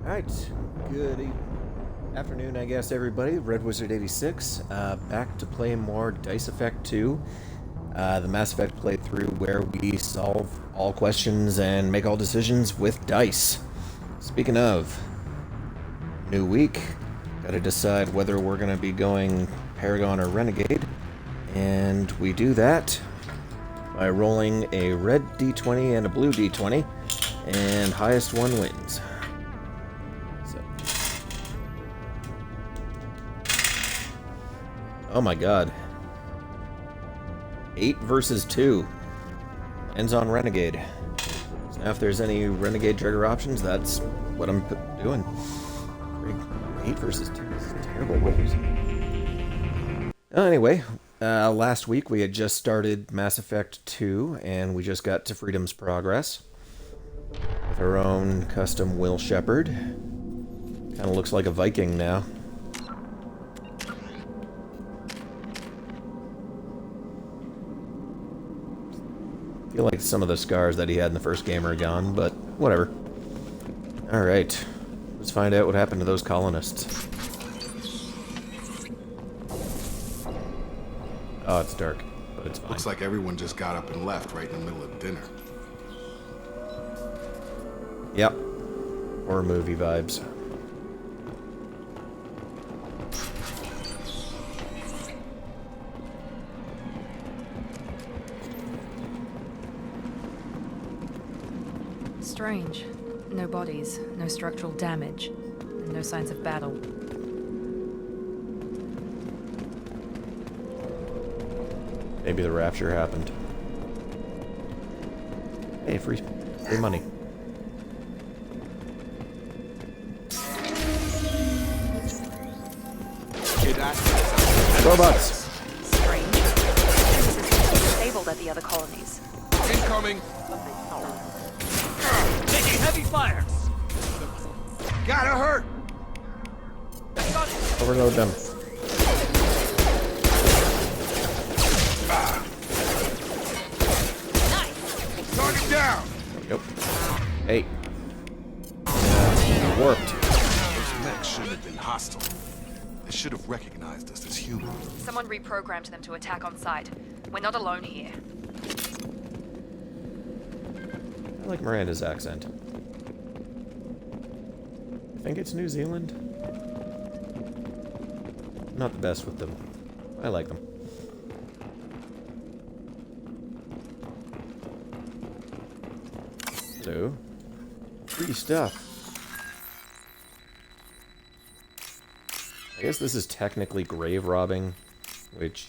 Alright, good afternoon, I guess, everybody. Red Wizard 86, back to play more Dice Effect 2, the Mass Effect playthrough where we solve all questions and make all decisions with dice. Speaking of, new week, gotta decide whether we're gonna be going Paragon or Renegade, and we do that by rolling a red d20 and a blue d20, and highest one wins. Oh my god. 8 versus 2. Ends on Renegade. So now if there's any Renegade trigger options, that's what I'm doing. 8 versus 2 is terrible rolls. Anyway, last week we had just started Mass Effect 2, and we just got to Freedom's Progress. With our own custom Will Shepard. Kinda looks like a Viking now. I feel like some of the scars that he had in the first game are gone, but whatever. Alright, let's find out what happened to those colonists. Oh, it's dark, but it's fine. Looks like everyone just got up and left right in the middle of dinner. Yep. Horror movie vibes. Strange. No bodies, no structural damage, and no signs of battle. Maybe the rapture happened. Hey, free money. Robots! Strange. Systems disabled at the other colonies. Incoming! Taking heavy fire! Gotta hurt! Overload them. Nice! Target down! Yep. Hey. Warped. Those mechs shouldn't have been hostile. They should have recognized us as human. Someone reprogrammed them to attack on sight. We're not alone here. I like Miranda's accent. I think it's New Zealand. Not the best with them. I like them. So, free stuff. I guess this is technically grave robbing, which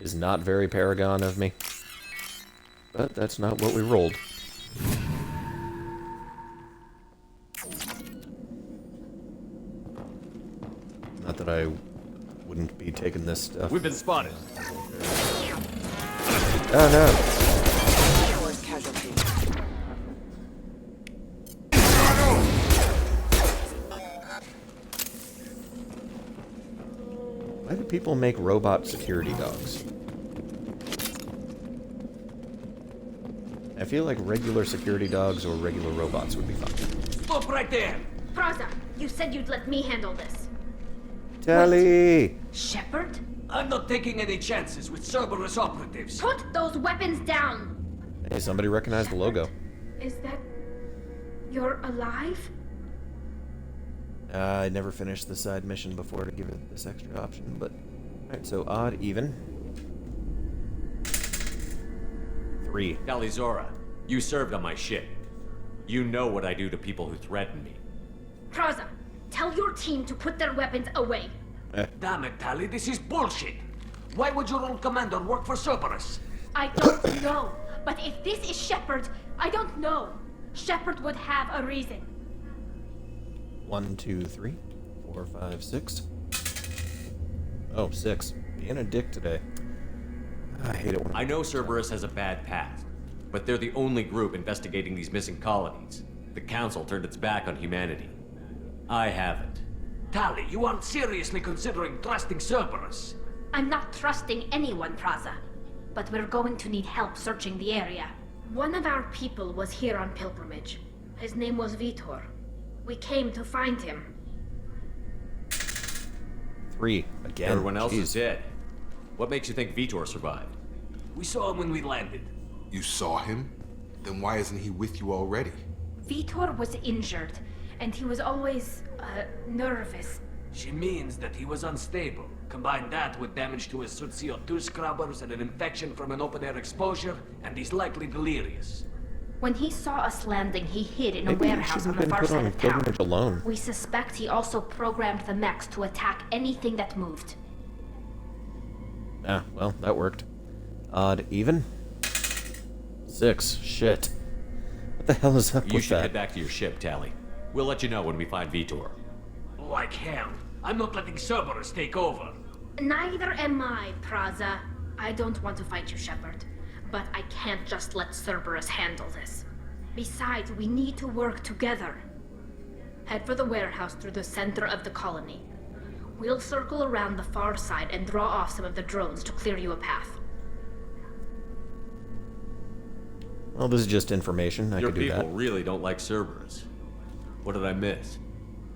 is not very Paragon of me. But that's not what we rolled. Not that I wouldn't be taking this stuff. We've been spotted. Oh no! Why do people make robot security dogs? I feel like regular security dogs or regular robots would be fine. Stop right there! Praza, you said you'd let me handle this. Tally! Shepard? I'm not taking any chances with Cerberus operatives. Put those weapons down! Hey, somebody recognized the logo. Is that... you're alive? I never finished the side mission before to give it this extra option, but... Alright, so odd, even. 3. Calizora, you served on my ship. You know what I do to people who threaten me. Praza, tell your team to put their weapons away. Damn it, Tali, this is bullshit. Why would your old commander work for Cerberus? I don't know, but if this is Shepard, I don't know. Shepard would have a reason. 1, 2, 3, 4, 5, 6. Oh, 6. Being a dick today. I hate it when I know Cerberus has a bad past, but they're the only group investigating these missing colonies. The Council turned its back on humanity. I haven't. Tali, you aren't seriously considering trusting Cerberus. I'm not trusting anyone, Praza. But we're going to need help searching the area. One of our people was here on pilgrimage. His name was Vitor. We came to find him. 3 again. Everyone else Jeez. is dead. What makes you think Vitor survived? We saw him when we landed. You saw him? Then why isn't he with you already? Vitor was injured, and he was always, nervous. She means that he was unstable. Combine that with damage to his suit CO2 scrubbers and an infection from an open-air exposure, and he's likely delirious. When he saw us landing, he hid in a Maybe he warehouse on shouldn't the have been far put side on of town. pilgrimage alone. We suspect he also programmed the mechs to attack anything that moved. Ah, well, that worked. Odd, even? 6. Shit. What the hell is up You with should that? head back to your ship, Tally. We'll let you know when we find Vitor. Like hell. I'm not letting Cerberus take over. Neither am I, Praza. I don't want to fight you, Shepard. But I can't just let Cerberus handle this. Besides, we need to work together. Head for the warehouse through the center of the colony. We'll circle around the far side and draw off some of the drones to clear you a path. Well, this is just information. I Your could do people that. really don't like Cerberus. What did I miss?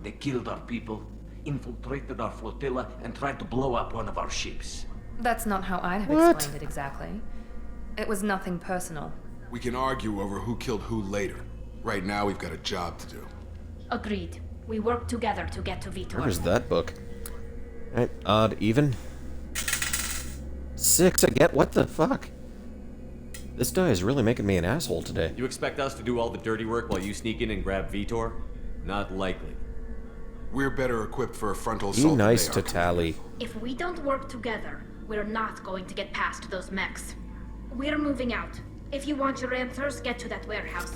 They killed our people, infiltrated our flotilla, and tried to blow up one of our ships. That's not how I'd have What? explained it exactly. It was nothing personal. We can argue over who killed who later. Right now, we've got a job to do. Agreed. We work together to get to Vitor. Where's that book? Right, odd, even? 6 again? What the fuck? This die is really making me an asshole today. You expect us to do all the dirty work while you sneak in and grab Vitor? Not likely. We're better equipped for a frontal Be assault than nice they to are. Tally. If we don't work together, we're not going to get past those mechs. We're moving out. If you want your answers, get to that warehouse.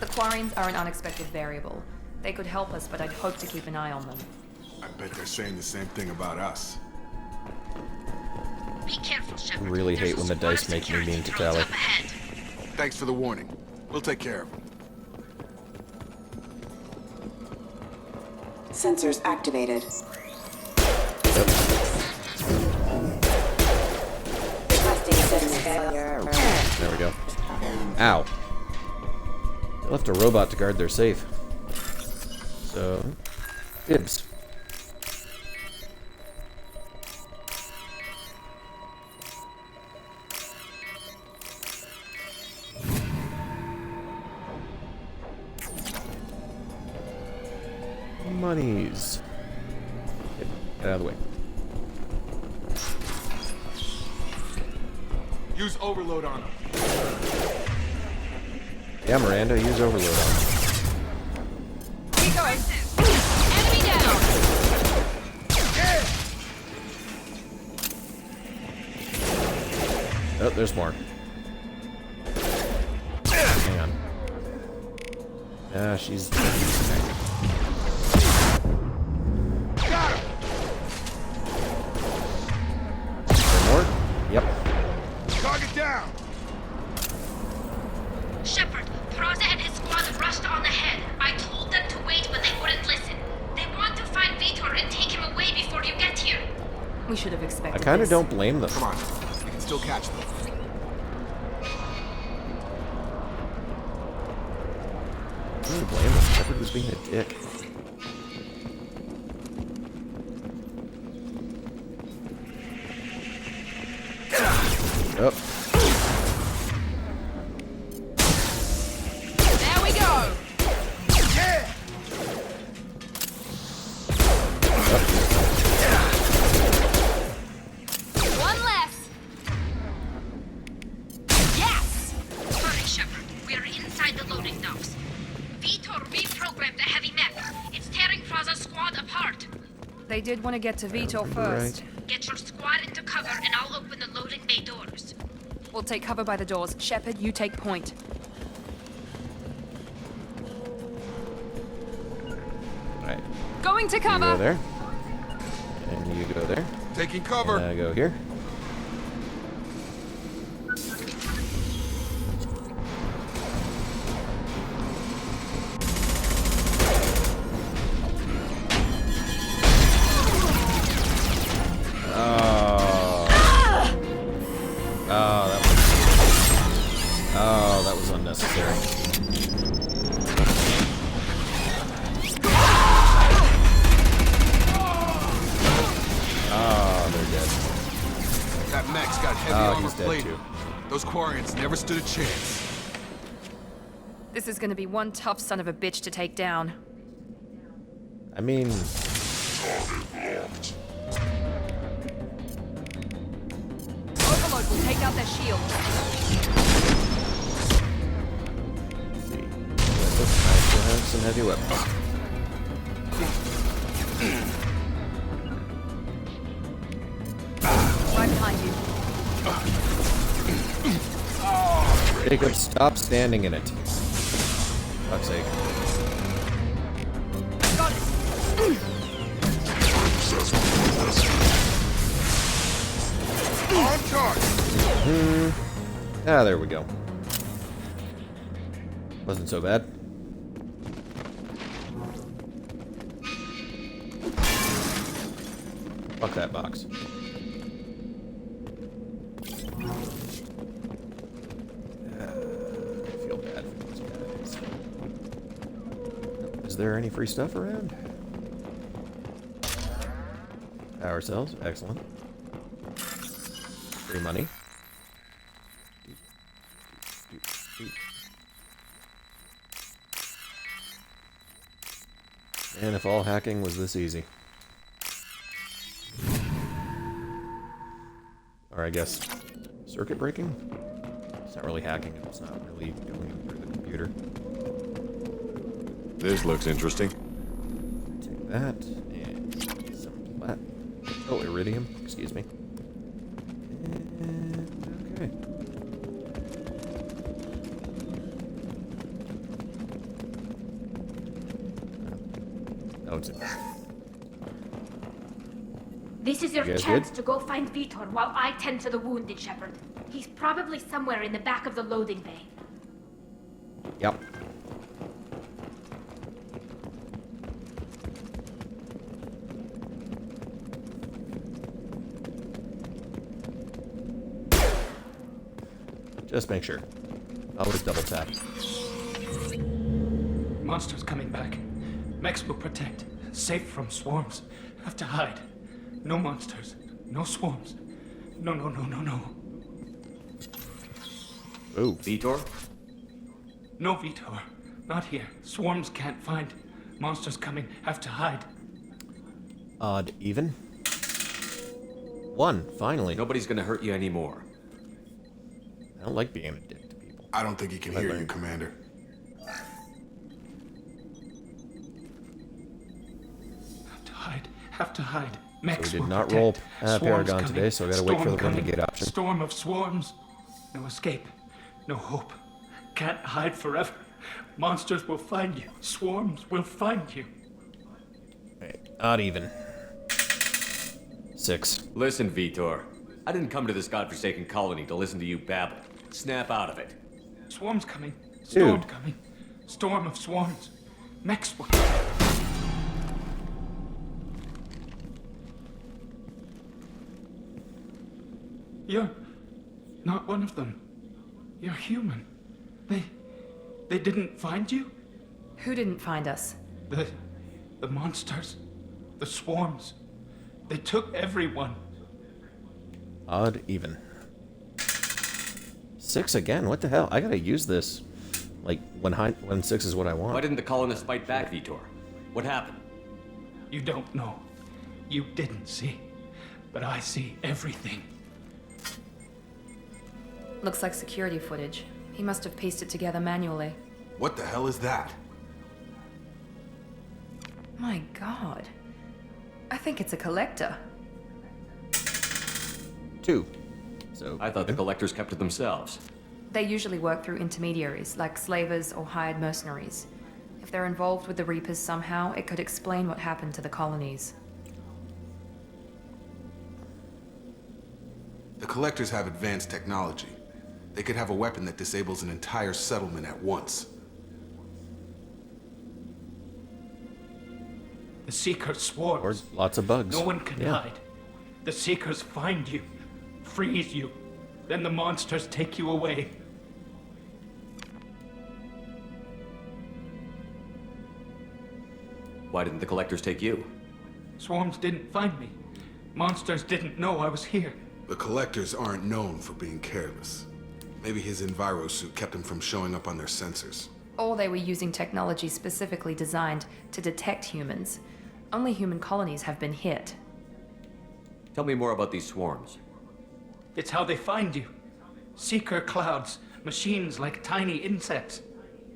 The Quarines are an unexpected variable. They could help us, but I'd hope to keep an eye on them. I bet they're saying the same thing about us. Be careful, Shepard. I really There's hate a when the squad of dice make me security mean to drones Tally. up ahead. Thanks for the warning. We'll take care of them. Sensors activated. Testing sensor failure. There we go. Ow. They left a robot to guard their safe. So, dibs. Monies. Get out of the way. Use overload on them. Yeah, Miranda, use overload on them. Enemy down! Oh, there's more. Hang on. Ah, she's disconnected. Got him! There more? Yep. Target down! Shepard, Praza and his squad rushed on ahead. I told them to wait, but they wouldn't listen. They want to find Vitor and take him away before you get here. We should have I expected kind of this. don't blame them. Come on. We can still catch them. I don't blame them. Shepard was being a dick. Oh. There we go! One less! Yes! Hurry, Shepard. We're inside the loading docks. Vitor reprogrammed the heavy mech. It's tearing Praza's squad apart. They did want to get to Vitor first. Right. Get your squad into cover and I'll open the loading bay doors. We'll take cover by the doors. Shepard, you take point. Alright. Going to You go cover! there. And you go there. Taking cover. And I go here. Oh, that was unnecessary. me too. Those Quarians never stood a chance. This is gonna be one tough son of a bitch to take down. I mean, Overload will take out their shield. let's see. It's nice to have some heavy weapons. Right behind you. Jacob, stop standing in it. Fuck's sake. Got it. On target! Ah, there we go. Wasn't so bad. Fuck that box. I feel bad for these guys. Is there any free stuff around? Power cells, excellent. Free money. And if all hacking was this easy. Or I guess circuit breaking? It's not really hacking, it's not really going through the computer. This looks interesting. Take that, and some plat... Oh, iridium, excuse me. And, okay. Oh, it's in there. This is your You guys chance good? to go find Vitor while I tend to the wounded, Shepard. He's probably somewhere in the back of the loading bay. Yep. Just make sure. Always double tap. Monsters coming back. Mechs will protect. Safe from swarms. Have to hide. No monsters. No swarms. No, no, no, no, no. Ooh. Vitor? No Vitor. Not here. Swarms can't find. Monsters coming. Have to hide. Odd even. One, finally. Nobody's gonna hurt you anymore. I don't like being a dick to people. I don't think he can hear you, Commander. Have to hide. Have to hide. So Mechs we did will not protect. roll Swarms Paragon coming. today, so I gotta wait for Storm the coming. renegade option. Storm of swarms. No escape. No hope. Can't hide forever. Monsters will find you. Swarms will find you. Right. Odd even. 6. Listen, Vitor. I didn't come to this godforsaken colony to listen to you babble. Snap out of it. Swarms coming. Storm Dude. coming. Storm of swarms. Mechs will... You're not one of them. You're human. They didn't find you? Who didn't find us? The monsters. The swarms. They took everyone. Odd even. 6 again? What the hell? I gotta use this. Like, when 6 is what I want. Why didn't the colonists fight back, Vitor? What happened? You don't know. You didn't see. But I see everything. Looks like security footage. He must have pieced it together manually. What the hell is that? My god. I think it's a collector. 2. So, I thought the collectors kept to themselves. They usually work through intermediaries, like slavers or hired mercenaries. If they're involved with the Reapers somehow, it could explain what happened to the colonies. The Collectors have advanced technology. They could have a weapon that disables an entire settlement at once. The Seekers swarms. or lots of bugs. No one can Yeah. hide. The Seekers find you, freeze you, then the monsters take you away. Why didn't the collectors take you? Swarms didn't find me. Monsters didn't know I was here. The Collectors aren't known for being careless. Maybe his enviro suit kept him from showing up on their sensors. Or they were using technology specifically designed to detect humans. Only human colonies have been hit. Tell me more about these swarms. It's how they find you. Seeker clouds, machines like tiny insects.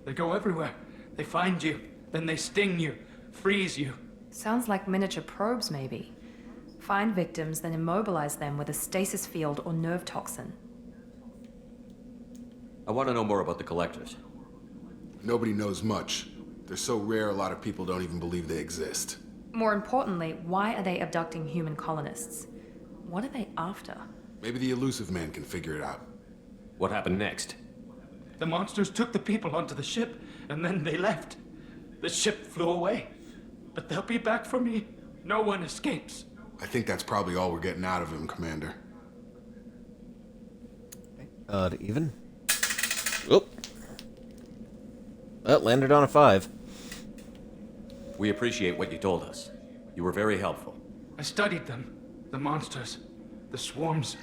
They go everywhere. They find you, then they sting you, freeze you. Sounds like miniature probes, maybe. Find victims, then immobilize them with a stasis field or nerve toxin. I want to know more about the Collectors. Nobody knows much. They're so rare, a lot of people don't even believe they exist. More importantly, why are they abducting human colonists? What are they after? Maybe the Elusive Man can figure it out. What happened next? The monsters took the people onto the ship, and then they left. The ship flew away. But they'll be back for me. No one escapes. I think that's probably all we're getting out of him, Commander. Even? Oop. That landed on a 5. We appreciate what you told us. You were very helpful. I studied them. The monsters. The swarms.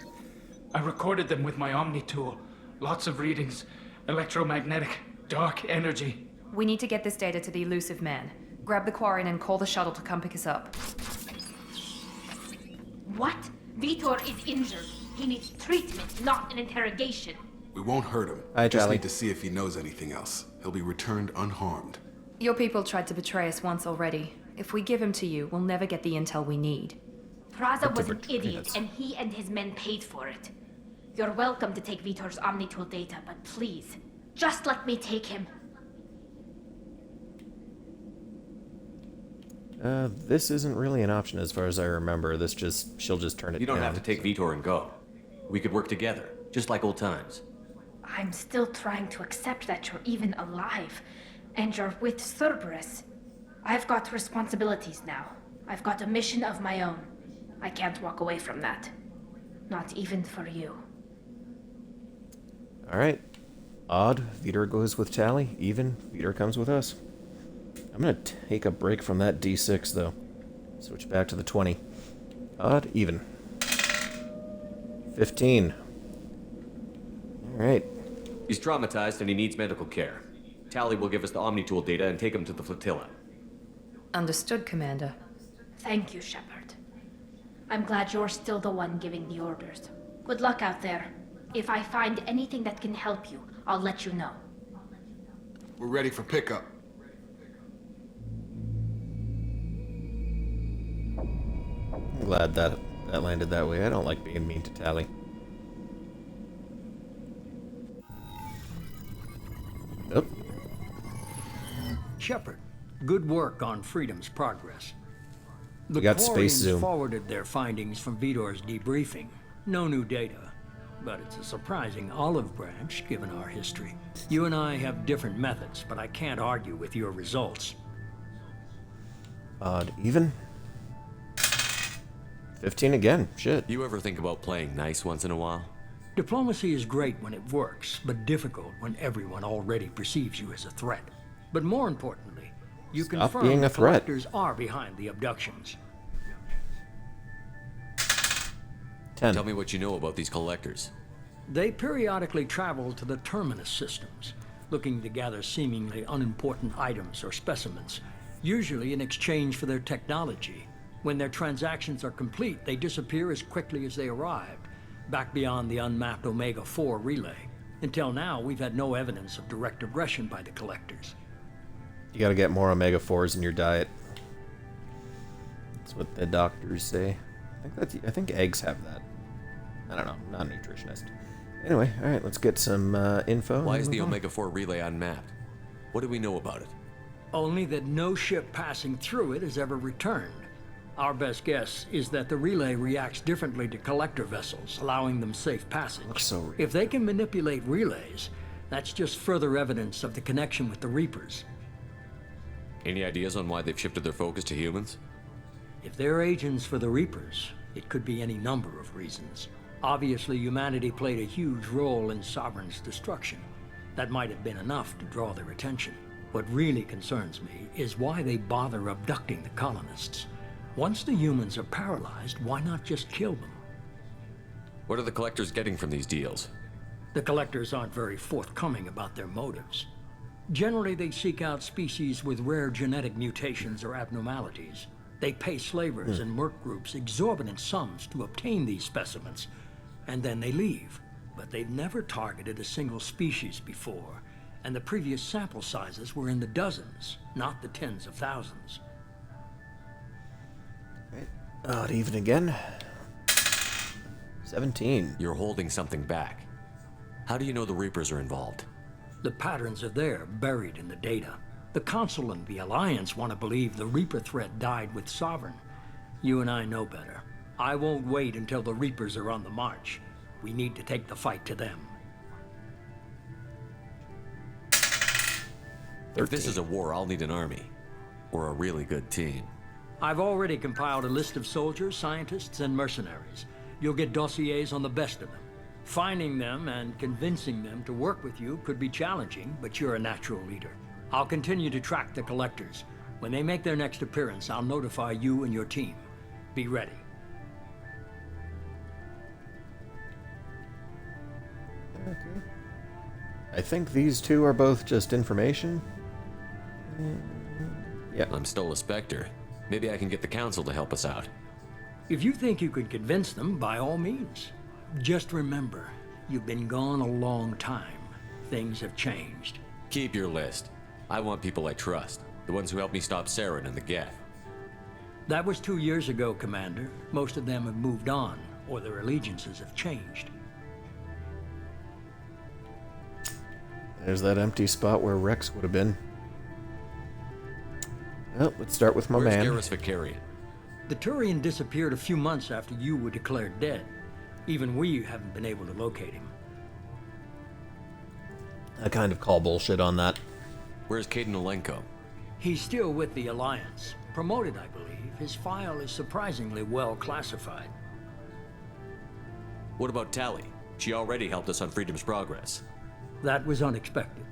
I recorded them with my Omni tool. Lots of readings. Electromagnetic. Dark energy. We need to get this data to the Elusive Man. Grab the Quarian and call the shuttle to come pick us up. What? Vitor is injured. He needs treatment, not an interrogation. We won't hurt him. Hi, Just Charlie. need to see if he knows anything else. He'll be returned unharmed. Your people tried to betray us once already. If we give him to you, we'll never get the intel we need. Praza was an betray idiot, us. and he and his men paid for it. You're welcome to take Vitor's Omnitool data, but please, just let me take him. This isn't really an option as far as I remember. She'll just turn it You don't down. have to take Vitor and go. We could work together, just like old times. I'm still trying to accept that you're even alive, and you're with Cerberus. I've got responsibilities now. I've got a mission of my own. I can't walk away from that. Not even for you. Alright. Odd, Vitor goes with Tally. Even, Vitor comes with us. I'm gonna take a break from that D6, though. Switch back to the 20. Odd, even. 15. Alright. He's traumatized and he needs medical care. Tally will give us the Omnitool data and take him to the flotilla. Understood, Commander. Thank you, Shepard. I'm glad you're still the one giving the orders. Good luck out there. If I find anything that can help you, I'll let you know. We're ready for pickup. I'm glad that landed that way. I don't like being mean to Tally. Nope. Shepard, good work on Freedom's progress. The We got space Quarians zoom. forwarded their findings from Vitor's debriefing. No new data, but it's a surprising olive branch given our history. You and I have different methods, but I can't argue with your results. Odd, even. 15 again. Shit. You ever think about playing nice once in a while? Diplomacy is great when it works, but difficult when everyone already perceives you as a threat. But more importantly, you Stop confirm being a the threat. Collectors are behind the abductions. 10. Tell me what you know about these Collectors. They periodically travel to the Terminus systems, looking to gather seemingly unimportant items or specimens, usually in exchange for their technology. When their transactions are complete, they disappear as quickly as they arrived, back beyond the unmapped Omega-4 relay. Until now, we've had no evidence of direct aggression by the Collectors. You gotta get more omega-4s in your diet. That's what the doctors say. I think eggs have that. I don't know. I'm not a nutritionist. Anyway, alright, let's get some info. Why and is the move on. Omega-4 relay unmapped? What do we know about it? Only that no ship passing through it has ever returned. Our best guess is that the relay reacts differently to collector vessels, allowing them safe passage. Looks so real. If they can manipulate relays, that's just further evidence of the connection with the Reapers. Any ideas on why they've shifted their focus to humans? If they're agents for the Reapers, it could be any number of reasons. Obviously, humanity played a huge role in Sovereign's destruction. That might have been enough to draw their attention. What really concerns me is why they bother abducting the colonists. Once the humans are paralyzed, why not just kill them? What are the collectors getting from these deals? The collectors aren't very forthcoming about their motives. Generally, they seek out species with rare genetic mutations or abnormalities. They pay slavers and merc groups exorbitant sums to obtain these specimens, and then they leave. But they've never targeted a single species before, and the previous sample sizes were in the dozens, not the tens of thousands. Odd even again. 17. You're holding something back. How do you know the Reapers are involved? The patterns are there, buried in the data. The Council and the Alliance want to believe the Reaper threat died with Sovereign. You and I know better. I won't wait until the Reapers are on the march. We need to take the fight to them. If this is a war, I'll need an army. Or a really good team. I've already compiled a list of soldiers, scientists, and mercenaries. You'll get dossiers on the best of them. Finding them and convincing them to work with you could be challenging, but you're a natural leader. I'll continue to track the collectors. When they make their next appearance, I'll notify you and your team. Be ready. Okay. I think these two are both just information. Yeah. I'm still a Spectre. Maybe I can get the Council to help us out. If you think you could convince them, by all means. Just remember, you've been gone a long time. Things have changed. Keep your list. I want people I trust. The ones who helped me stop Saren and the Geth. That was 2 years ago, Commander. Most of them have moved on, or their allegiances have changed. There's that empty spot where Rex would have been. Well, let's start with my man. Where's Garrus Vicarian? The Turian disappeared a few months after you were declared dead. Even we haven't been able to locate him. I kind of call bullshit on that. Where's Caden Olenko? He's still with the Alliance. Promoted, I believe. His file is surprisingly well classified. What about Tally? She already helped us on Freedom's Progress. That was unexpected.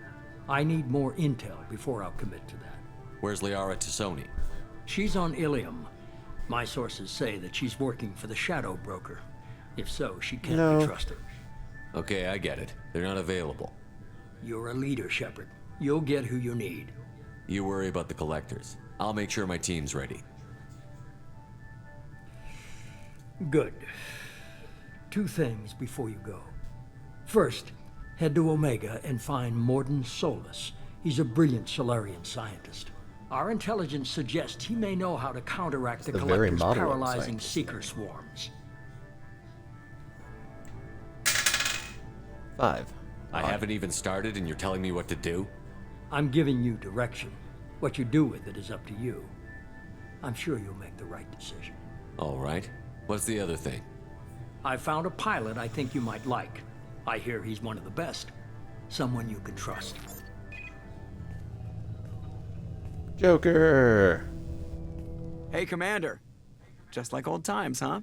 I need more intel before I'll commit to that. Where's Liara Tassoni? She's on Ilium. My sources say that she's working for the Shadow Broker. If so, she can't be trusted. Okay, I get it. They're not available. You're a leader, Shepard. You'll get who you need. You worry about the collectors. I'll make sure my team's ready. Good. 2 things before you go. First, head to Omega and find Morden Solus. He's a brilliant Solarian scientist. Our intelligence suggests he may know how to counteract the collectors' paralyzing seeker swarms. 5. I haven't even started and you're telling me what to do? I'm giving you direction. What you do with it is up to you. I'm sure you'll make the right decision. All right. What's the other thing? I found a pilot I think you might like. I hear he's one of the best. Someone you can trust. Joker! Hey, Commander. Just like old times, huh?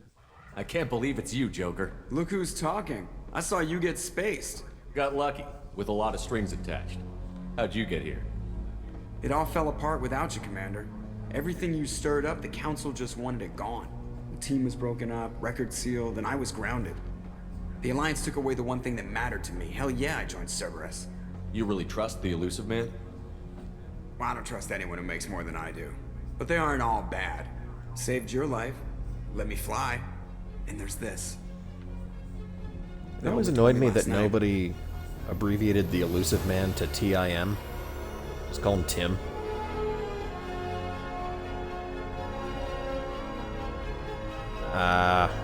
I can't believe it's you, Joker. Look who's talking. I saw you get spaced. Got lucky, with a lot of strings attached. How'd you get here? It all fell apart without you, Commander. Everything you stirred up, the Council just wanted it gone. The team was broken up, record sealed, and I was grounded. The Alliance took away the one thing that mattered to me. Hell yeah, I joined Cerberus. You really trust the Elusive Man? Well, I don't trust anyone who makes more than I do. But they aren't all bad. Saved your life, let me fly, and there's this. It always annoyed me that nobody abbreviated the Elusive Man to TIM. Just call him Tim.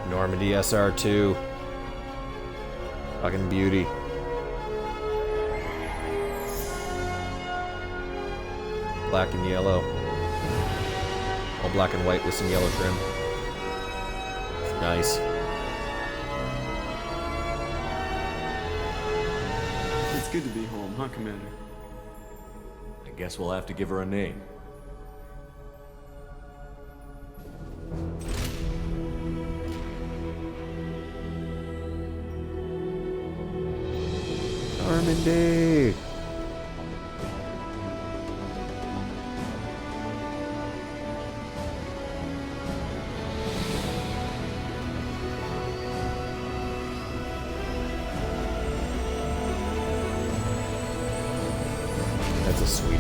Normandy SR2. Fucking beauty. Black and yellow. All black and white with some yellow trim. Nice. It's good to be home, huh, Commander? I guess we'll have to give her a name. Normandy!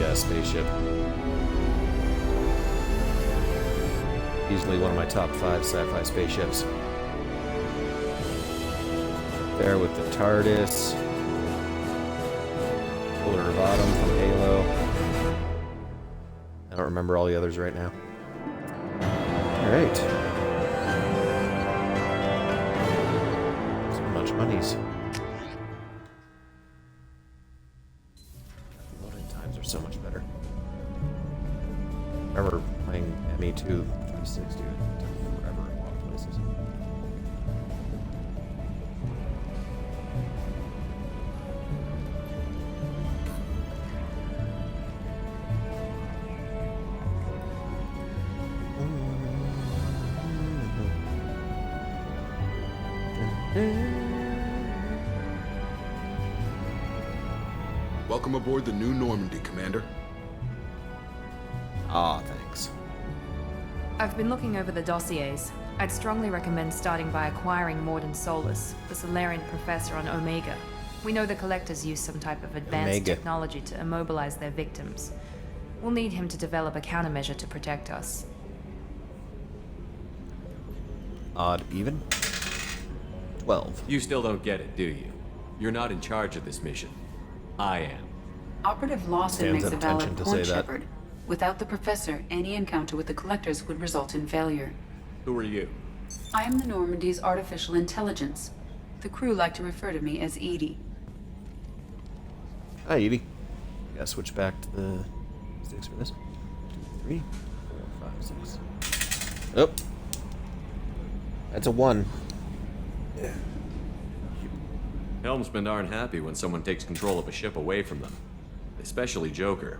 sweet-ass spaceship. Easily one of my top 5 sci-fi spaceships. There with the TARDIS. Pillar Bottom from Halo. I don't remember all the others right now. Alright. So much monies. Loading times are so much better. I remember playing ME2 360. It took forever in a lot of places. Welcome aboard the new Normandy, Commander. Ah, thanks. I've been looking over the dossiers. I'd strongly recommend starting by acquiring Morden Solus, the Solarian professor on Omega. We know the Collectors use some type of advanced Omega. technology to immobilize their victims. We'll need him to develop a countermeasure to protect us. Odd even? 12. You still don't get it, do you? You're not in charge of this mission. I am. Operative Lawson Stands makes at a valid attention to point, say that. Shepard. Without the Professor, any encounter with the Collectors would result in failure. Who are you? I am the Normandy's artificial intelligence. The crew like to refer to me as Edie. Hi, Evie. Gotta switch back to the sticks for this. 2, 3, 4, 5, 6. Oh. That's a 1. Yeah. Helmsmen aren't happy when someone takes control of a ship away from them. Especially Joker.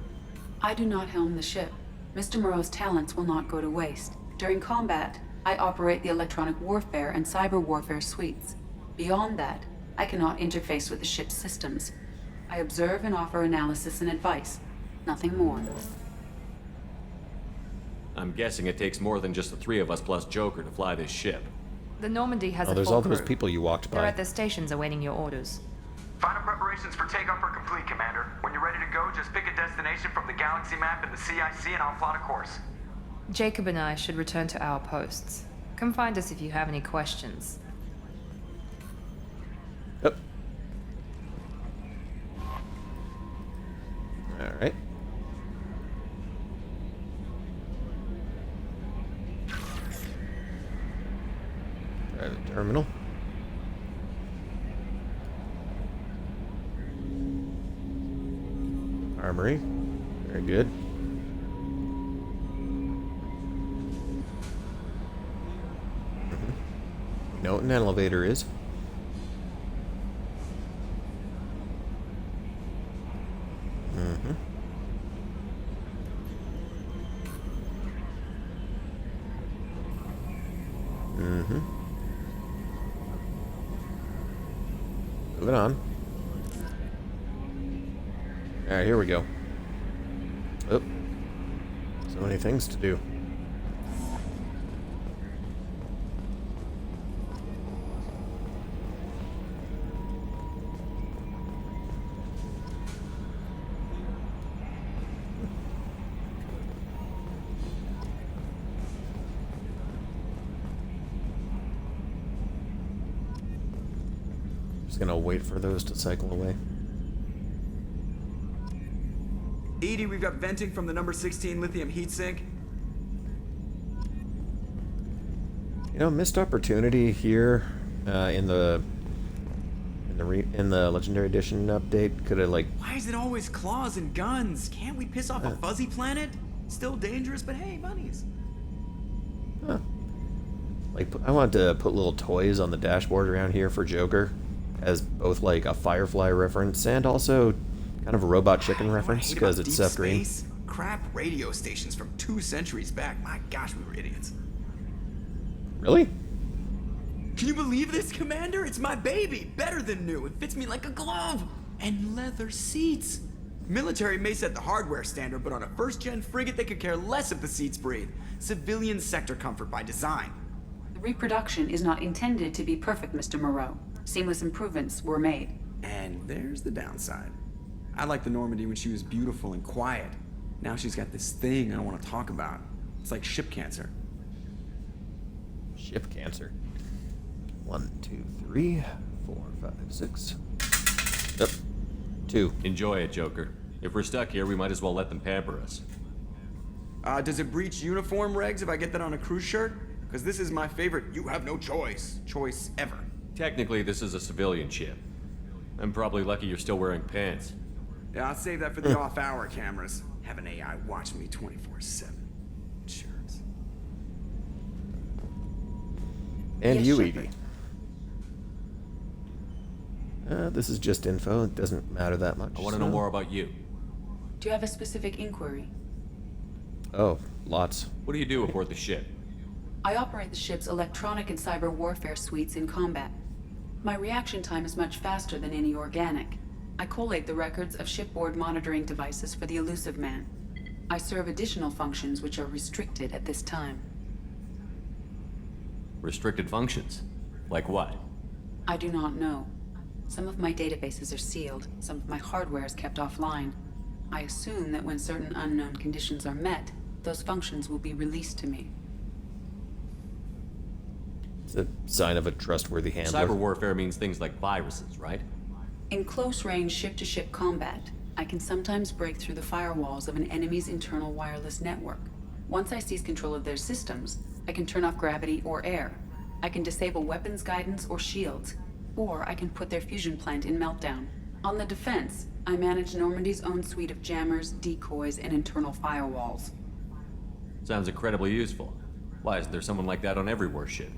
I do not helm the ship. Mr. Moreau's talents will not go to waste. During combat, I operate the electronic warfare and cyber warfare suites. Beyond that, I cannot interface with the ship's systems. I observe and offer analysis and advice. Nothing more. I'm guessing it takes more than just the 3 of us plus Joker to fly this ship. The Normandy has Oh, a there's full all those crew. people you walked They're by. at their stations awaiting your orders. Final preparations for takeoff are complete, Commander. When you're ready to go, just pick a destination from the galaxy map in the CIC and I'll plot a course. Jacob and I should return to our posts. Come find us if you have any questions. Yep. Alright. Private terminal. Armory. Very good. You know what an elevator is. Moving on. Alright, here we go. Oh. So many things to do. Just gonna wait for those to cycle away. Edie, we've got venting from the number 16 lithium heatsink. You know, missed opportunity here in the Legendary Edition update. Could have like. Why is it always claws and guns? Can't we piss off a fuzzy planet? Still dangerous, but hey, bunnies. Huh. Like, I wanted to put little toys on the dashboard around here for Joker, as both like a Firefly reference and also kind of a Robot Chicken reference because it's Seth Green. Crap radio stations from 2 centuries back. My gosh, we were idiots. Really? Can you believe this, Commander? It's my baby. Better than new. It fits me like a glove. And leather seats. Military may set the hardware standard, but on a first-gen frigate, they could care less if the seats breathe. Civilian sector comfort by design. The reproduction is not intended to be perfect, Mr. Moreau. Seamless improvements were made. And there's the downside. I liked the Normandy when she was beautiful and quiet. Now she's got this thing I don't want to talk about. It's like ship cancer. Ship cancer. 1, 2, 3, 4, 5, 6. Yep. 2. Enjoy it, Joker. If we're stuck here, we might as well let them pamper us. Does it breach uniform regs if I get that on a cruise shirt? Because this is my favorite you have no choice ever. Technically, this is a civilian ship. I'm probably lucky you're still wearing pants. Yeah, I'll save that for the off-hour cameras. Have an AI watch me 24/7. Jerks. And Yes, you, Shepard. Edie. This is just info. It doesn't matter that much. I want to know more about you. Do you have a specific inquiry? Oh, lots. What do you do aboard the ship? I operate the ship's electronic and cyber warfare suites in combat. My reaction time is much faster than any organic. I collate the records of shipboard monitoring devices for the Elusive Man. I serve additional functions which are restricted at this time. Restricted functions? Like what? I do not know. Some of my databases are sealed, some of my hardware is kept offline. I assume that when certain unknown conditions are met, those functions will be released to me. It's a sign of a trustworthy handler. Cyber warfare means things like viruses, right? In close-range ship-to-ship combat, I can sometimes break through the firewalls of an enemy's internal wireless network. Once I seize control of their systems, I can turn off gravity or air. I can disable weapons guidance or shields, or I can put their fusion plant in meltdown. On the defense, I manage Normandy's own suite of jammers, decoys, and internal firewalls. Sounds incredibly useful. Why isn't there someone like that on every warship?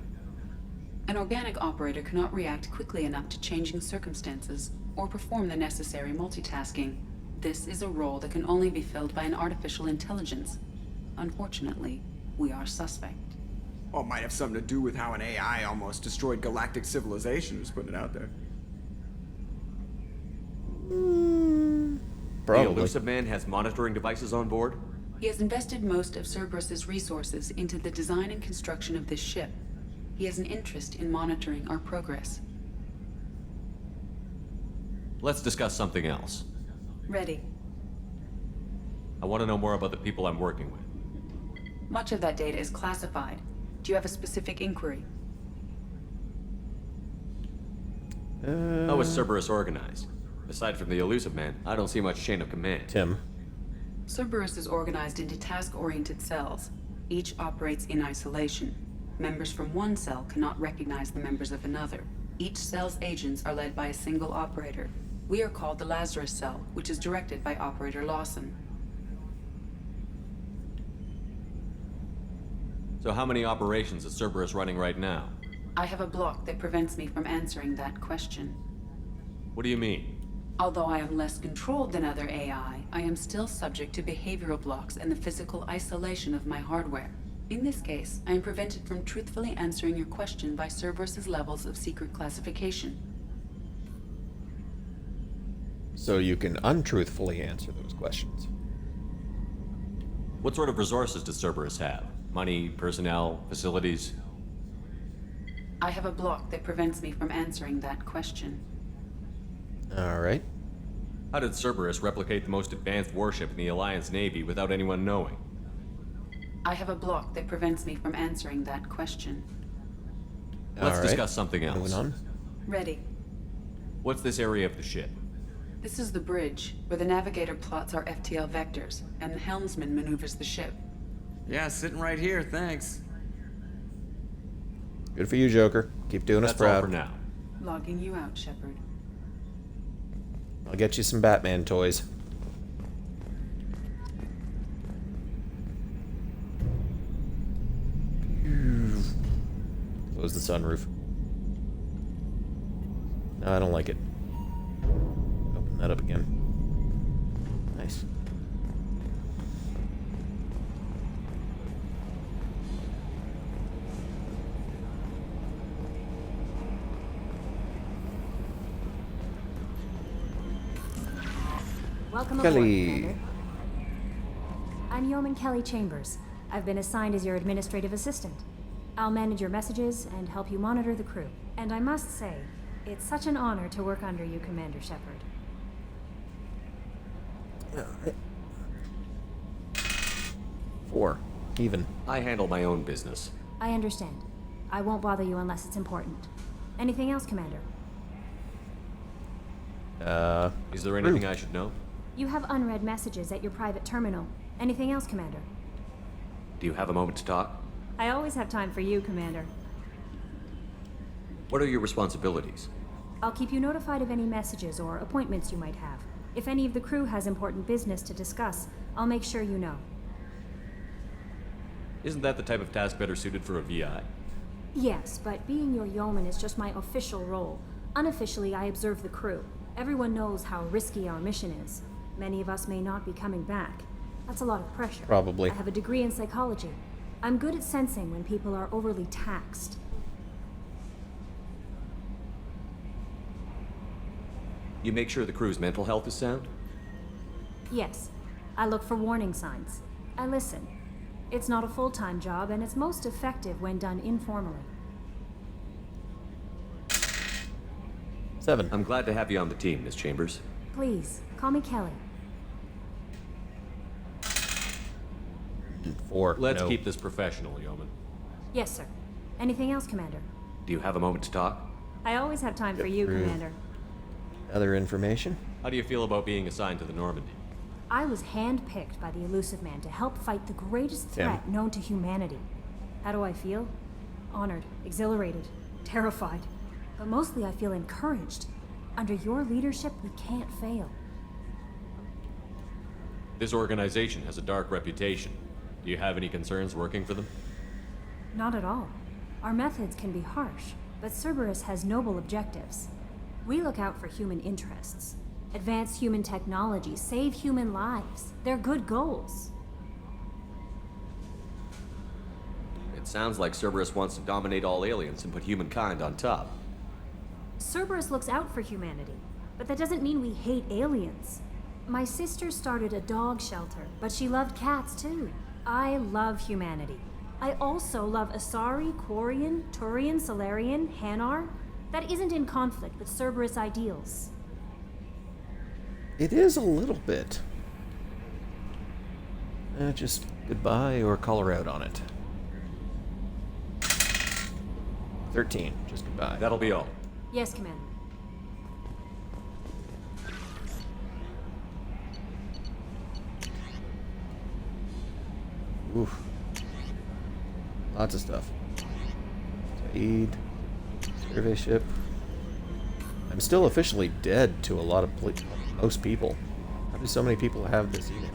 An organic operator cannot react quickly enough to changing circumstances or perform the necessary multitasking. This is a role that can only be filled by an artificial intelligence. Unfortunately, we are suspect. Well, it might have something to do with how an AI almost destroyed galactic civilization, just putting it out there. The Probably. Elusive Man has monitoring devices on board? He has invested most of Cerberus's resources into the design and construction of this ship. He has an interest in monitoring our progress. Let's discuss something else. Ready. I want to know more about the people I'm working with. Much of that data is classified. Do you have a specific inquiry? How is Cerberus organized? Aside from the Elusive Man, I don't see much chain of command. Tim. Cerberus is organized into task-oriented cells. Each operates in isolation. Members from one cell cannot recognize the members of another. Each cell's agents are led by a single operator. We are called the Lazarus Cell, which is directed by Operator Lawson. So how many operations is Cerberus running right now? I have a block that prevents me from answering that question. What do you mean? Although I am less controlled than other AI, I am still subject to behavioral blocks and the physical isolation of my hardware. In this case, I am prevented from truthfully answering your question by Cerberus's levels of secret classification. So you can untruthfully answer those questions. What sort of resources does Cerberus have? Money, personnel, facilities? I have a block that prevents me from answering that question. Alright. How did Cerberus replicate the most advanced warship in the Alliance Navy without anyone knowing? I have a block that prevents me from answering that question. Let's Alright. discuss something else. Moving on. Ready. What's this area of the ship? This is the bridge, where the navigator plots our FTL vectors, and the helmsman maneuvers the ship. Yeah, sitting right here, thanks. Good for you, Joker. Keep doing us That's all proud. for now. Logging you out, Shepard. I'll get you some Batman toys. Close the sunroof. No, I don't like it. Open that up again. Nice. Welcome Kelly. aboard, Commander. I'm Yeoman Kelly Chambers. I've been assigned as your administrative assistant. I'll manage your messages and help you monitor the crew. And I must say, it's such an honor to work under you, Commander Shepard. Alright. 4. Even. I handle my own business. I understand. I won't bother you unless it's important. Anything else, Commander? Is there anything I should know? You have unread messages at your private terminal. Anything else, Commander? Do you have a moment to talk? I always have time for you, Commander. What are your responsibilities? I'll keep you notified of any messages or appointments you might have. If any of the crew has important business to discuss, I'll make sure you know. Isn't that the type of task better suited for a VI? Yes, but being your yeoman is just my official role. Unofficially, I observe the crew. Everyone knows how risky our mission is. Many of us may not be coming back. That's a lot of pressure. Probably. I have a degree in psychology. I'm good at sensing when people are overly taxed. You make sure the crew's mental health is sound? Yes. I look for warning signs. I listen. It's not a full-time job, and it's most effective when done informally. 7. I'm glad to have you on the team, Miss Chambers. Please, call me Kelly. 4. Let's No. keep this professional, yeoman. Yes, sir. Anything else, Commander? Do you have a moment to talk? I always have time for you, through. Commander. Other information? How do you feel about being assigned to the Normandy? I was handpicked by the Elusive Man to help fight the greatest threat known to humanity. How do I feel? Honored, exhilarated, terrified. But mostly I feel encouraged. Under your leadership, we can't fail. This organization has a dark reputation. Do you have any concerns working for them? Not at all. Our methods can be harsh, but Cerberus has noble objectives. We look out for human interests. Advance human technology, save human lives. They're good goals. It sounds like Cerberus wants to dominate all aliens and put humankind on top. Cerberus looks out for humanity, but that doesn't mean we hate aliens. My sister started a dog shelter, but she loved cats too. I love humanity. I also love Asari, Quarian, Turian, Solarian, Hanar. That isn't in conflict with Cerberus ideals. It is a little bit. Just goodbye or call her out on it. 13. Just goodbye. That'll be all. Yes, Commander. Oof. Lots of stuff. Saeed. Survey ship. I'm still officially dead to a lot of most people. How do so many people have this email?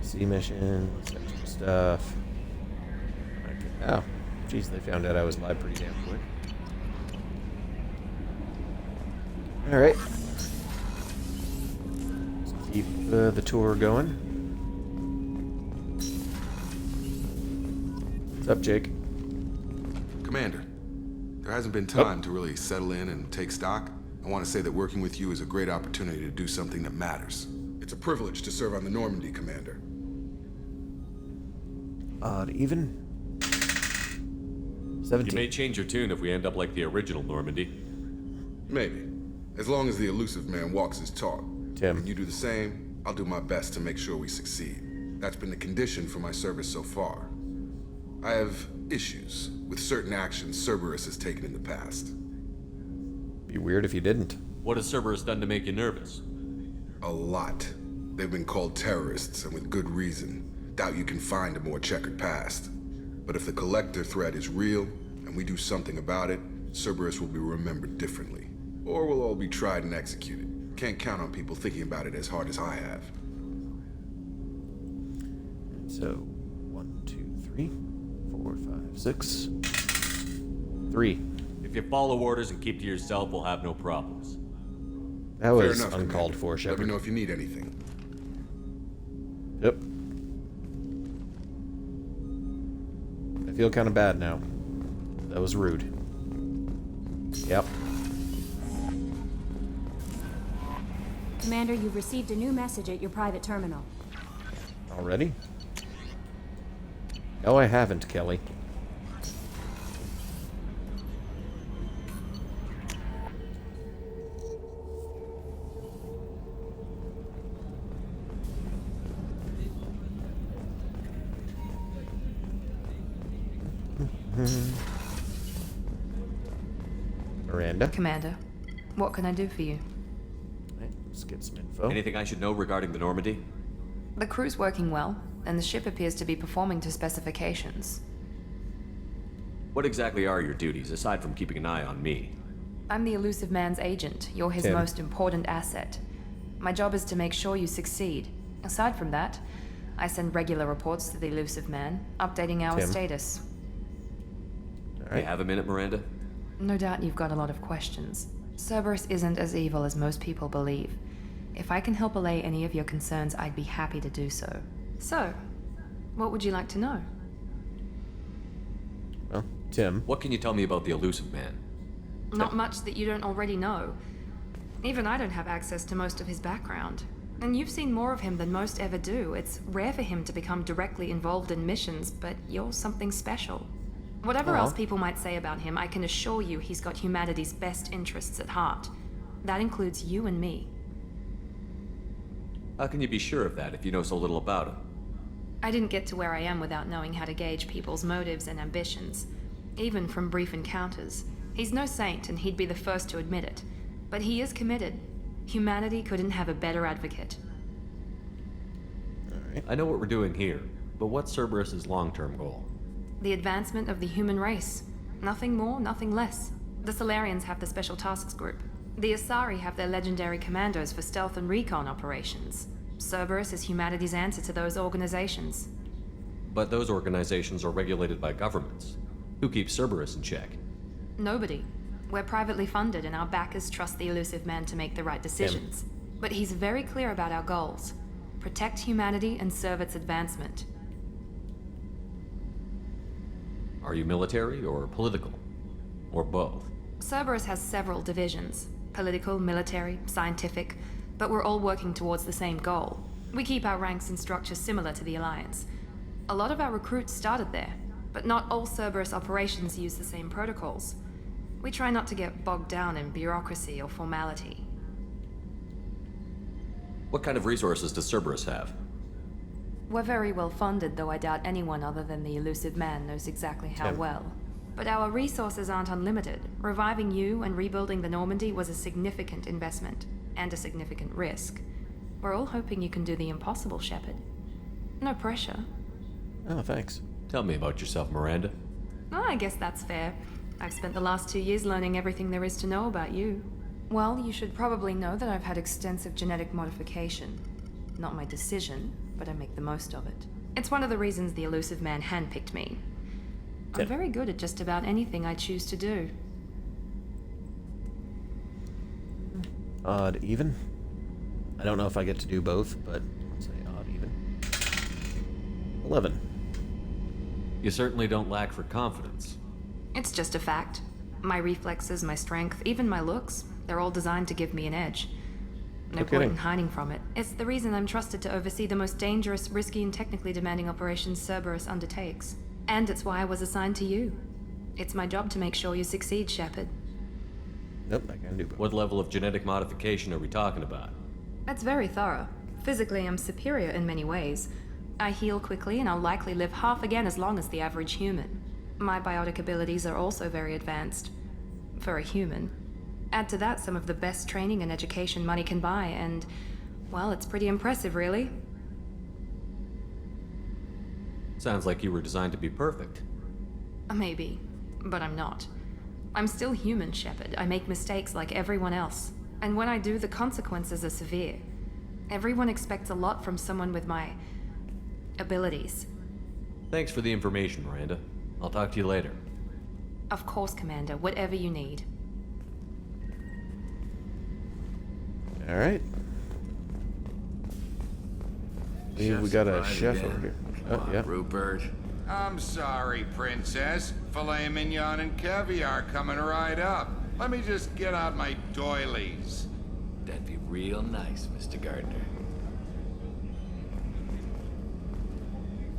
Sea missions, extra stuff. Okay. Oh, jeez, they found out I was live pretty damn quick. Alright. Let's keep the tour going. What's up, Jake? Commander, there hasn't been time to really settle in and take stock. I want to say that working with you is a great opportunity to do something that matters. It's a privilege to serve on the Normandy, Commander. Odd even. 17. You may change your tune if we end up like the original Normandy. Maybe. As long as the Elusive Man walks his talk. Tim. When you do the same, I'll do my best to make sure we succeed. That's been the condition for my service so far. I have issues with certain actions Cerberus has taken in the past. Be weird if you didn't. What has Cerberus done to make you nervous? A lot. They've been called terrorists, and with good reason. Doubt you can find a more checkered past. But if the Collector threat is real, and we do something about it, Cerberus will be remembered differently. Or we'll all be tried and executed. Can't count on people thinking about it as hard as I have. So, 1, 2, 3, 4, 5, 6. 3. If you follow orders and keep to yourself, we'll have no problems. That Fair was enough, uncalled Commander. for, Let Shepard. me know if you need anything. Yep. I feel kind of bad now. That was rude. Yep. Commander, you've received a new message at your private terminal. Already? No, I haven't, Kelly. Miranda. Commander, what can I do for you? Right, let's get some info. Anything I should know regarding the Normandy? The crew's working well, and the ship appears to be performing to specifications. What exactly are your duties, aside from keeping an eye on me? I'm the Elusive Man's agent. You're his Tim. most important asset. My job is to make sure you succeed. Aside from that, I send regular reports to the Elusive Man, updating our Tim. status. All You have a minute, Miranda? No doubt you've got a lot of questions. Cerberus isn't as evil as most people believe. If I can help allay any of your concerns, I'd be happy to do so. So, what would you like to know? Well, Tim. What can you tell me about the Elusive Man? Not much that you don't already know. Even I don't have access to most of his background. And you've seen more of him than most ever do. It's rare for him to become directly involved in missions, but you're something special. Whatever else people might say about him, I can assure you he's got humanity's best interests at heart. That includes you and me. How can you be sure of that if you know so little about him? I didn't get to where I am without knowing how to gauge people's motives and ambitions. Even from brief encounters. He's no saint, and he'd be the first to admit it. But he is committed. Humanity couldn't have a better advocate. I know what we're doing here, but what's Cerberus's long-term goal? The advancement of the human race. Nothing more, nothing less. The Solarians have the Special Tasks Group. The Asari have their legendary commandos for stealth and recon operations. Cerberus is humanity's answer to those organizations. But those organizations are regulated by governments. Who keeps Cerberus in check? Nobody. We're privately funded, and our backers trust the Elusive Man to make the right decisions. But he's very clear about our goals. Protect humanity and serve its advancement. Are you military or political? Or both? Cerberus has several divisions. Political, military, scientific, but we're all working towards the same goal. We keep our ranks and structure similar to the Alliance. A lot of our recruits started there, but not all Cerberus operations use the same protocols. We try not to get bogged down in bureaucracy or formality. What kind of resources does Cerberus have? We're very well funded, though I doubt anyone other than the Elusive Man knows exactly how well. But our resources aren't unlimited. Reviving you and rebuilding the Normandy was a significant investment, and a significant risk. We're all hoping you can do the impossible, Shepard. No pressure. Oh, thanks. Tell me about yourself, Miranda. Oh, I guess that's fair. I've spent the last 2 years learning everything there is to know about you. Well, you should probably know that I've had extensive genetic modification. Not my decision, but I make the most of it. It's one of the reasons the Elusive Man handpicked me. I'm very good at just about anything I choose to do. Odd even? I don't know if I get to do both, but I'll say odd even. 11. You certainly don't lack for confidence. It's just a fact. My reflexes, my strength, even my looks, they're all designed to give me an edge. No point in hiding from it. It's the reason I'm trusted to oversee the most dangerous, risky, and technically demanding operations Cerberus undertakes. And it's why I was assigned to you. It's my job to make sure you succeed, Shepard. Nope, I can do both. What level of genetic modification are we talking about? That's very thorough. Physically, I'm superior in many ways. I heal quickly, and I'll likely live half again as long as the average human. My biotic abilities are also very advanced. For a human. Add to that some of the best training and education money can buy, and, well, it's pretty impressive, really. Sounds like you were designed to be perfect. Maybe, but I'm not. I'm still human, Shepard. I make mistakes like everyone else. And when I do, the consequences are severe. Everyone expects a lot from someone with my abilities. Thanks for the information, Miranda. I'll talk to you later. Of course, Commander. Whatever you need. All right. We got a chef over here. Oh, yeah. Rupert. I'm sorry, Princess. Filet mignon and caviar coming right up. Let me just get out my doilies. That'd be real nice, Mr. Gardner.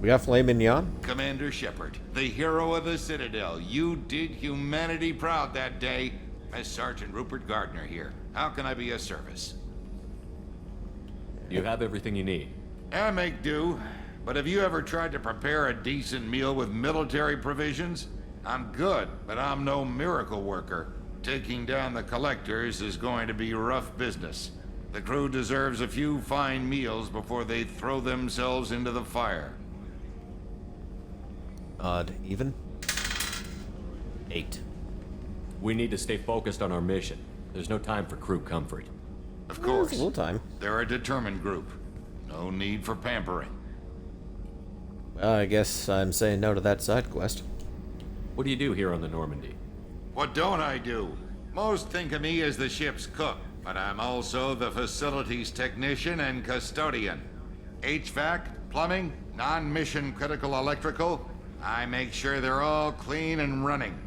We got filet mignon? Commander Shepard, the hero of the Citadel. You did humanity proud that day. As Sergeant Rupert Gardner here. How can I be of service? You have everything you need. I make do. But have you ever tried to prepare a decent meal with military provisions? I'm good, but I'm no miracle worker. Taking down the collectors is going to be rough business. The crew deserves a few fine meals before they throw themselves into the fire. Odd. Even? 8. We need to stay focused on our mission. There's no time for crew comfort. Of course. A little time. They're a determined group. No need for pampering. Well, I guess I'm saying no to that side quest. What do you do here on the Normandy? What don't I do? Most think of me as the ship's cook, but I'm also the facilities technician and custodian. HVAC, plumbing, non-mission critical electrical. I make sure they're all clean and running.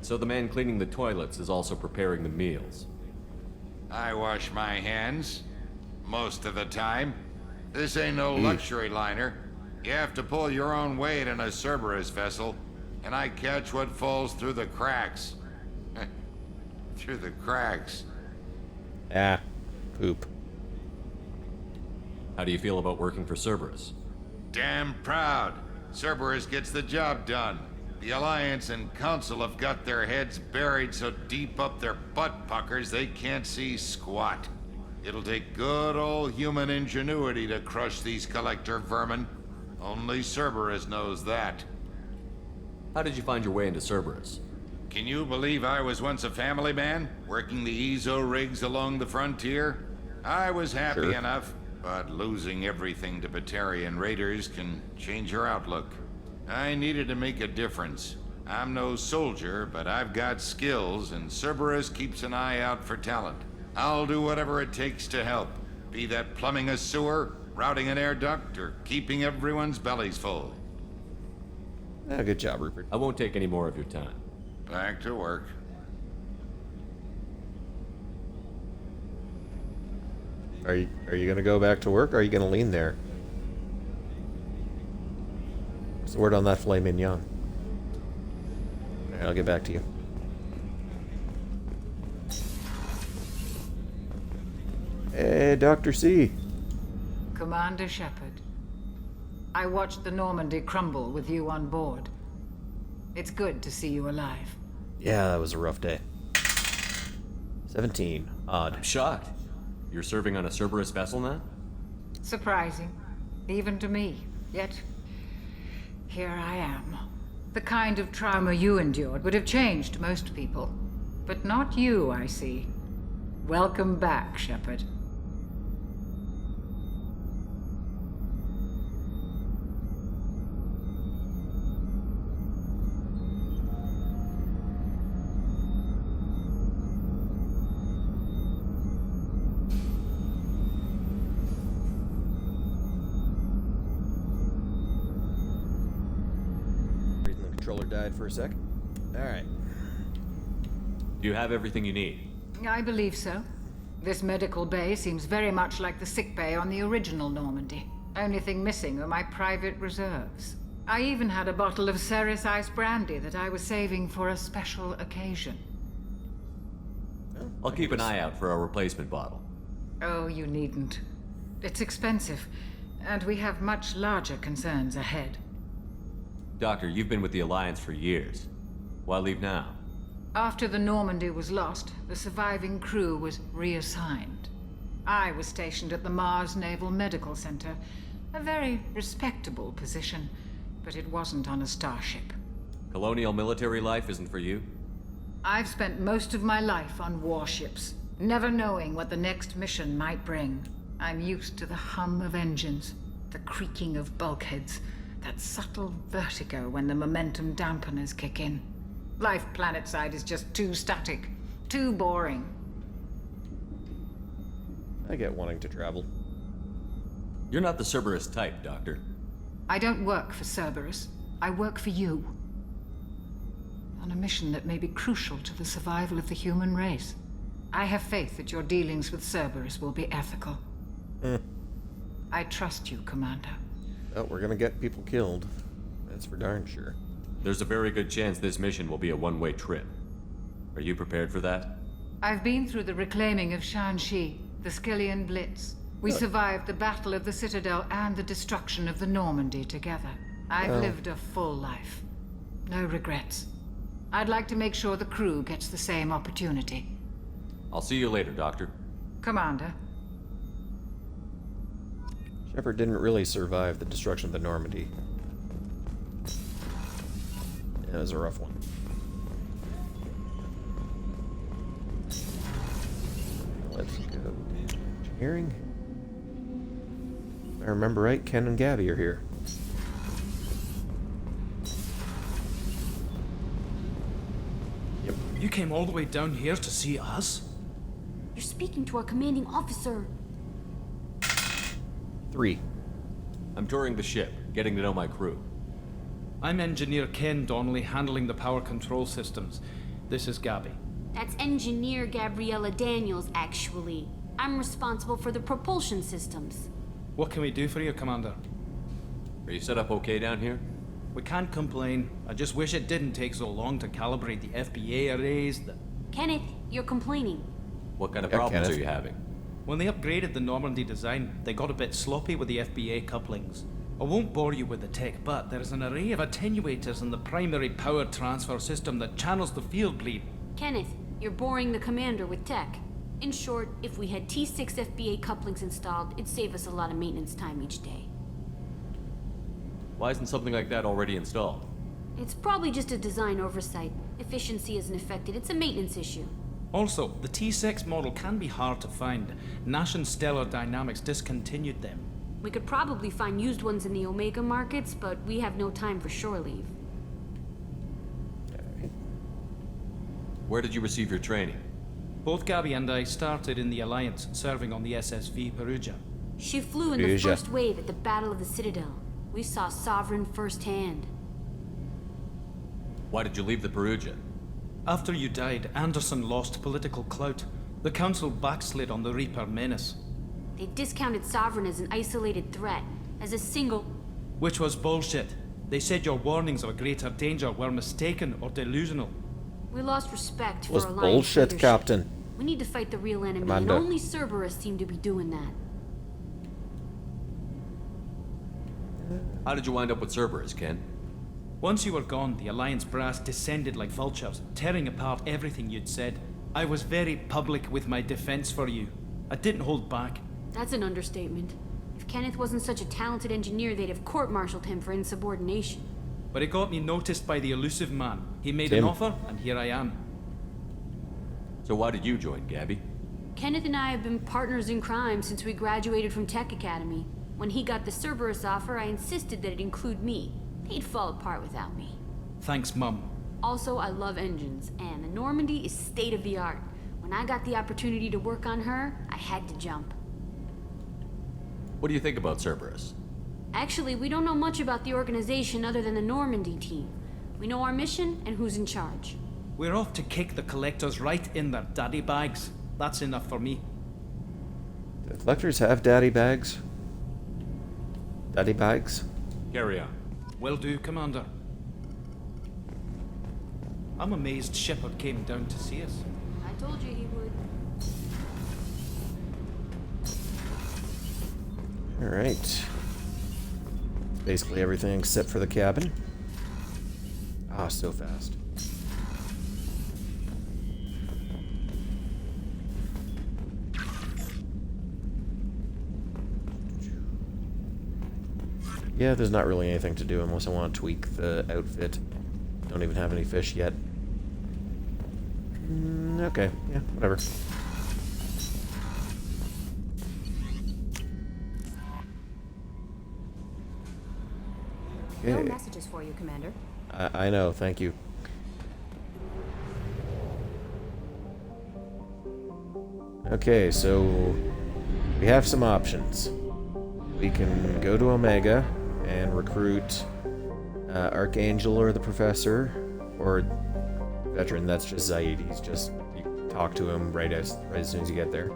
So the man cleaning the toilets is also preparing the meals. I wash my hands. Most of the time. This ain't no luxury liner. You have to pull your own weight in a Cerberus vessel, and I catch what falls through the cracks. Through the cracks. Ah, poop. How do you feel about working for Cerberus? Damn proud. Cerberus gets the job done. The Alliance and Council have got their heads buried so deep up their butt puckers they can't see squat. It'll take good old human ingenuity to crush these collector vermin. Only Cerberus knows that. How did you find your way into Cerberus? Can you believe I was once a family man, working the EZO rigs along the frontier? I was happy enough, but losing everything to Batarian raiders can change your outlook. I needed to make a difference. I'm no soldier, but I've got skills, and Cerberus keeps an eye out for talent. I'll do whatever it takes to help, be that plumbing a sewer, routing an air duct, or keeping everyone's bellies full. Good job, Rupert. I won't take any more of your time. Back to work. Are you gonna go back to work, or are you gonna lean there? What's the word on that filet mignon? Alright, I'll get back to you. Hey, Dr. C. Commander Shepard, I watched the Normandy crumble with you on board. It's good to see you alive. Yeah, that was a rough day. 17. Odd. I'm shocked. You're serving on a Cerberus vessel now? Surprising, even to me. Yet, here I am. The kind of trauma you endured would have changed most people. But not you, I see. Welcome back, Shepard. Controller died for a sec. Alright. Do you have everything you need? I believe so. This medical bay seems very much like the sick bay on the original Normandy. Only thing missing are my private reserves. I even had a bottle of Ceres Ice brandy that I was saving for a special occasion. I'll keep an eye out for a replacement bottle. Oh, you needn't. It's expensive, and we have much larger concerns ahead. Doctor, you've been with the Alliance for years. Why leave now? After the Normandy was lost, the surviving crew was reassigned. I was stationed at the Mars Naval Medical Center, a very respectable position, but it wasn't on a starship. Colonial military life isn't for you? I've spent most of my life on warships, never knowing what the next mission might bring. I'm used to the hum of engines, the creaking of bulkheads, that subtle vertigo when the momentum dampeners kick in. Life planetside is just too static, too boring. I get wanting to travel. You're not the Cerberus type, Doctor. I don't work for Cerberus. I work for you. On a mission that may be crucial to the survival of the human race. I have faith that your dealings with Cerberus will be ethical. I trust you, Commander. Oh, we're gonna get people killed. That's for darn sure. There's a very good chance this mission will be a one-way trip. Are you prepared for that? I've been through the reclaiming of Shanxi, the Skillian Blitz. We survived the Battle of the Citadel and the destruction of the Normandy together. I've lived a full life. No regrets. I'd like to make sure the crew gets the same opportunity. I'll see you later, Doctor. Commander. Shepard didn't really survive the destruction of the Normandy. It was a rough one. Let's go. Engineering. If I remember right, Ken and Gabby are here. Yep. You came all the way down here to see us? You're speaking to our commanding officer. 3. I'm touring the ship, getting to know my crew. I'm Engineer Ken Donnelly, handling the power control systems. This is Gabby. That's Engineer Gabriella Daniels, actually. I'm responsible for the propulsion systems. What can we do for you, Commander? Are you set up okay down here? We can't complain. I just wish it didn't take so long to calibrate the FBA arrays. Kenneth, you're complaining. What kind of problems Kenneth. are you having? When they upgraded the Normandy design, they got a bit sloppy with the FBA couplings. I won't bore you with the tech, but there's an array of attenuators in the primary power transfer system that channels the field bleed. Kenneth, you're boring the commander with tech. In short, if we had T6 FBA couplings installed, it'd save us a lot of maintenance time each day. Why isn't something like that already installed? It's probably just a design oversight. Efficiency isn't affected, it's a maintenance issue. Also, the T6 model can be hard to find. Nash and Stellar Dynamics discontinued them. We could probably find used ones in the Omega markets, but we have no time for shore leave. Where did you receive your training? Both Gabby and I started in the Alliance, serving on the SSV Perugia. She flew in the first wave at the Battle of the Citadel. We saw Sovereign firsthand. Why did you leave the Perugia? After you died, Anderson lost political clout. The Council backslid on the Reaper menace. They discounted Sovereign as an isolated threat, as a single... Which was bullshit. They said your warnings of a greater danger were mistaken or delusional. We lost respect for Was Alliance bullshit, leadership. Captain. We need to fight the real enemy, Commander. and only Cerberus seemed to be doing that. How did you wind up with Cerberus, Ken? Once you were gone, the Alliance brass descended like vultures, tearing apart everything you'd said. I was very public with my defense for you. I didn't hold back. That's an understatement. If Kenneth wasn't such a talented engineer, they'd have court-martialed him for insubordination. But it got me noticed by the elusive man. He made Tim. an offer, and here I am. So why did you join, Gabby? Kenneth and I have been partners in crime since we graduated from Tech Academy. When he got the Cerberus offer, I insisted that it include me. He'd fall apart without me. Thanks, Mum. Also, I love engines, and the Normandy is state-of-the-art. When I got the opportunity to work on her, I had to jump. What do you think about Cerberus? Actually, we don't know much about the organization other than the Normandy team. We know our mission and who's in charge. We're off to kick the collectors right in their daddy bags. That's enough for me. Do the collectors have daddy bags? Daddy bags? Carry on. Will do, Commander. I'm amazed Shepard came down to see us. I told you he would. Alright. Basically everything except for the cabin. Ah, so fast. Yeah, there's not really anything to do unless I want to tweak the outfit. Don't even have any fish yet. Okay, yeah, whatever. No Okay. messages for you, Commander. I know, thank you. Okay, so we have some options. We can go to Omega and recruit Archangel or the Professor, or Veteran. That's just Zaid. He's just, you talk to him right as soon as you get there.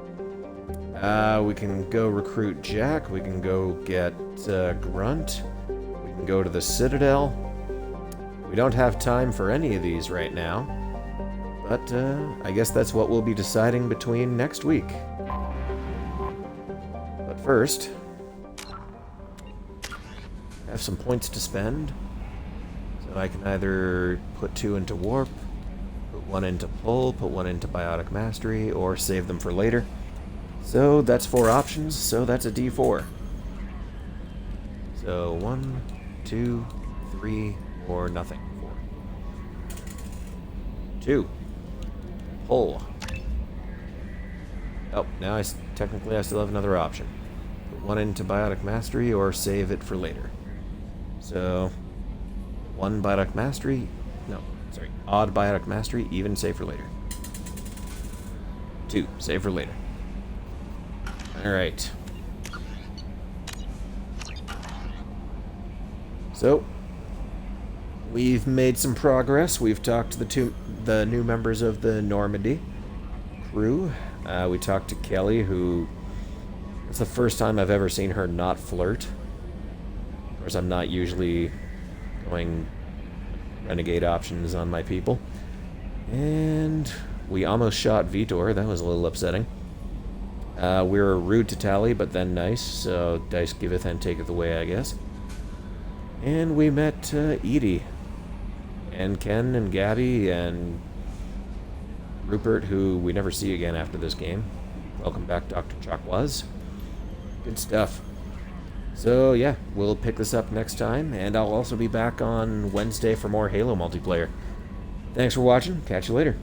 We can go recruit Jack. We can go get Grunt. We can go to the Citadel. We don't have time for any of these right now, but I guess that's what we'll be deciding between next week. But first, I have some points to spend, so So I can either put 2 into warp, put 1 into pull, put 1 into biotic mastery, or save them for later. So that's 4 options, so that's a D4. So 1, 2, 3, or nothing. 4. 2. Pull. Oh, now technically I still have another option. Put 1 into biotic mastery or save it for later. So 1 biotic mastery, no, sorry, odd biotic mastery, even save for later. 2, save for later. Alright. So, we've made some progress. We've talked to the new members of the Normandy crew. We talked to Kelly, who... It's the first time I've ever seen her not flirt. Of course, I'm not usually going renegade options on my people. And we almost shot Vitor. That was a little upsetting. We were rude to Tally, but then nice, so dice giveth and taketh away, I guess. And we met Edie, and Ken, and Gabby, and Rupert, who we never see again after this game. Welcome back, Dr. Chakwas. Good stuff. So yeah, we'll pick this up next time, and I'll also be back on Wednesday for more Halo multiplayer. Thanks for watching, catch you later.